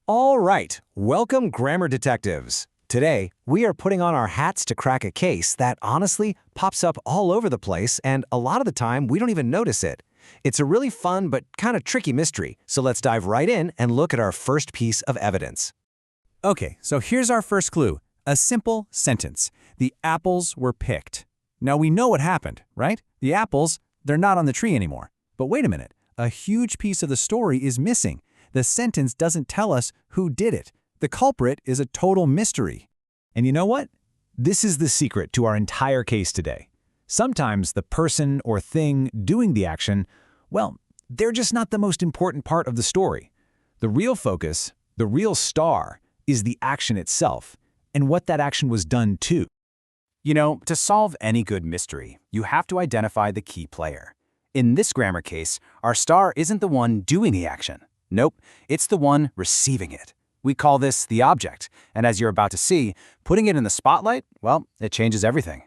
All right, welcome grammar detectives. Today, we are putting on our hats to crack a case that honestly pops up all over the place, and a lot of the time we don't even notice it. It's a really fun but kind of tricky mystery, so let's dive right in and look at our first piece of evidence. Okay, so here's our first clue. A simple sentence. The apples were picked. Now we know what happened, right? The apples, they're not on the tree anymore. But wait a minute, a huge piece of the story is missing. The sentence doesn't tell us who did it. The culprit is a total mystery. And you know what? This is the secret to our entire case today. Sometimes the person or thing doing the action, well, they're just not the most important part of the story. The real focus, the real star, is the action itself, and what that action was done to. You know, to solve any good mystery, you have to identify the key player. In this grammar case, our star isn't the one doing the action. Nope, it's the one receiving it. We call this the object, and as you're about to see, putting it in the spotlight, well, it changes everything.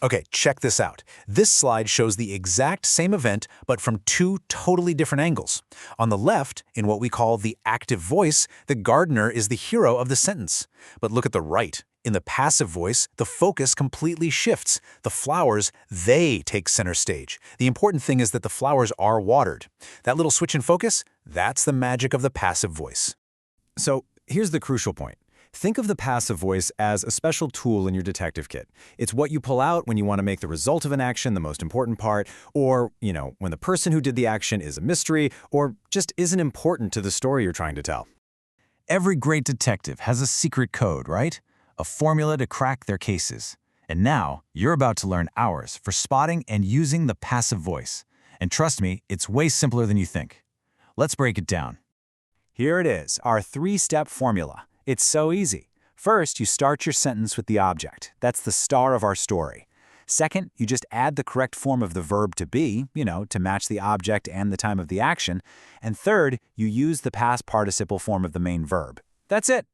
Okay, check this out. This slide shows the exact same event, but from two totally different angles. On the left, in what we call the active voice, the gardener is the hero of the sentence. But look at the right. In the passive voice, the focus completely shifts. The flowers, they take center stage. The important thing is that the flowers are watered. That little switch in focus, that's the magic of the passive voice. So here's the crucial point. Think of the passive voice as a special tool in your detective kit. It's what you pull out when you want to make the result of an action the most important part, or, when the person who did the action is a mystery, or just isn't important to the story you're trying to tell. Every great detective has a secret code, right? A formula to crack their cases. And now, you're about to learn ours for spotting and using the passive voice. And trust me, it's way simpler than you think. Let's break it down. Here it is, our three-step formula. It's so easy. First, you start your sentence with the object. That's the star of our story. Second, you just add the correct form of the verb to be, to match the object and the time of the action. And third, you use the past participle form of the main verb. That's it.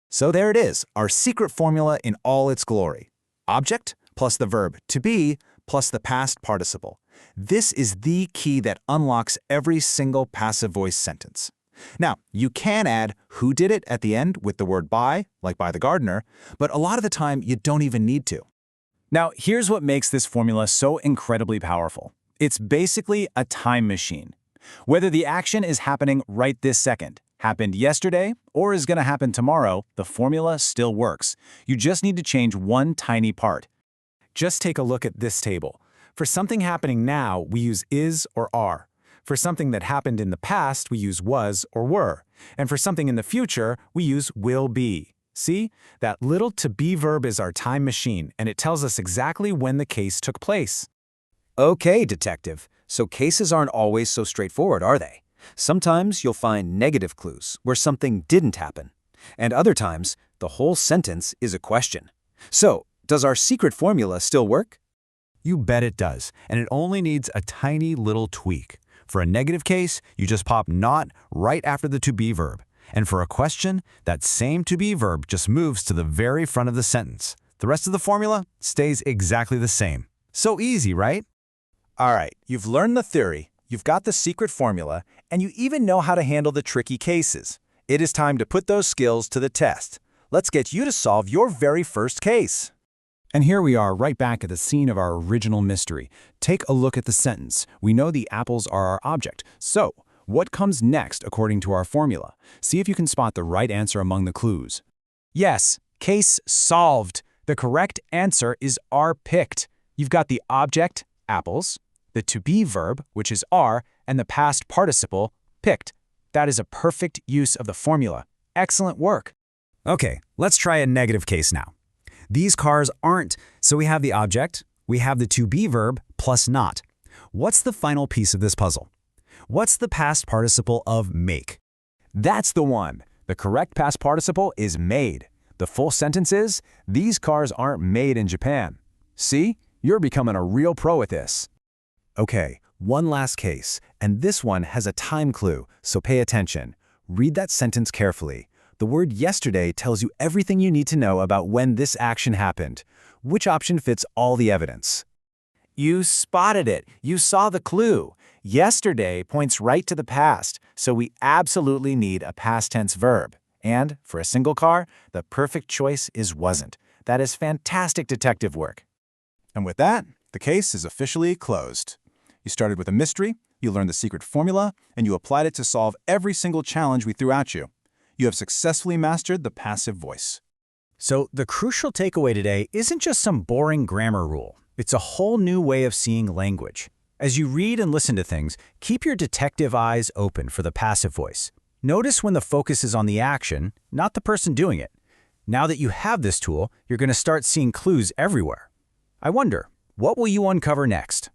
So there it is, our secret formula in all its glory. Object plus the verb to be plus the past participle. This is the key that unlocks every single passive voice sentence. Now, you can add who did it at the end with the word by, like by the gardener, but a lot of the time you don't even need to. Now, here's what makes this formula so incredibly powerful. It's basically a time machine. Whether the action is happening right this second, happened yesterday, or is going to happen tomorrow, the formula still works. You just need to change one tiny part. Just take a look at this table. For something happening now, we use is or are. For something that happened in the past, we use was or were. And for something in the future, we use will be. See? That little to be verb is our time machine, and it tells us exactly when the case took place. Okay, detective, so cases aren't always so straightforward, are they? Sometimes you'll find negative clues where something didn't happen, and other times the whole sentence is a question. So, does our secret formula still work? You bet it does, and it only needs a tiny little tweak. For a negative case, you just pop not right after the to be verb. And for a question, that same to be verb just moves to the very front of the sentence. The rest of the formula stays exactly the same. So easy, right? All right, you've learned the theory, you've got the secret formula, and you even know how to handle the tricky cases. It is time to put those skills to the test. Let's get you to solve your very first case. And here we are right back at the scene of our original mystery. Take a look at the sentence. We know the apples are our object. So, what comes next according to our formula? See if you can spot the right answer among the clues. Yes, case solved. The correct answer is are picked. You've got the object, apples, the to be verb, which is are, and the past participle, picked. That is a perfect use of the formula. Excellent work. Okay, let's try a negative case now. These cars aren't, so we have the object, we have the to be verb plus not. What's the final piece of this puzzle? What's the past participle of make? That's the one. The correct past participle is made. The full sentence is, these cars aren't made in Japan. See? You're becoming a real pro at this. Okay, one last case, and this one has a time clue, so pay attention. Read that sentence carefully. The word yesterday tells you everything you need to know about when this action happened. Which option fits all the evidence? You spotted it. You saw the clue. Yesterday points right to the past, so we absolutely need a past tense verb. And for a single car, the perfect choice is wasn't. That is fantastic detective work. And with that, the case is officially closed. You started with a mystery, you learned the secret formula, and you applied it to solve every single challenge we threw at you. You have successfully mastered the passive voice. So the crucial takeaway today isn't just some boring grammar rule. It's a whole new way of seeing language. As you read and listen to things, keep your detective eyes open for the passive voice. Notice when the focus is on the action, not the person doing it. Now that you have this tool, you're going to start seeing clues everywhere. I wonder, what will you uncover next?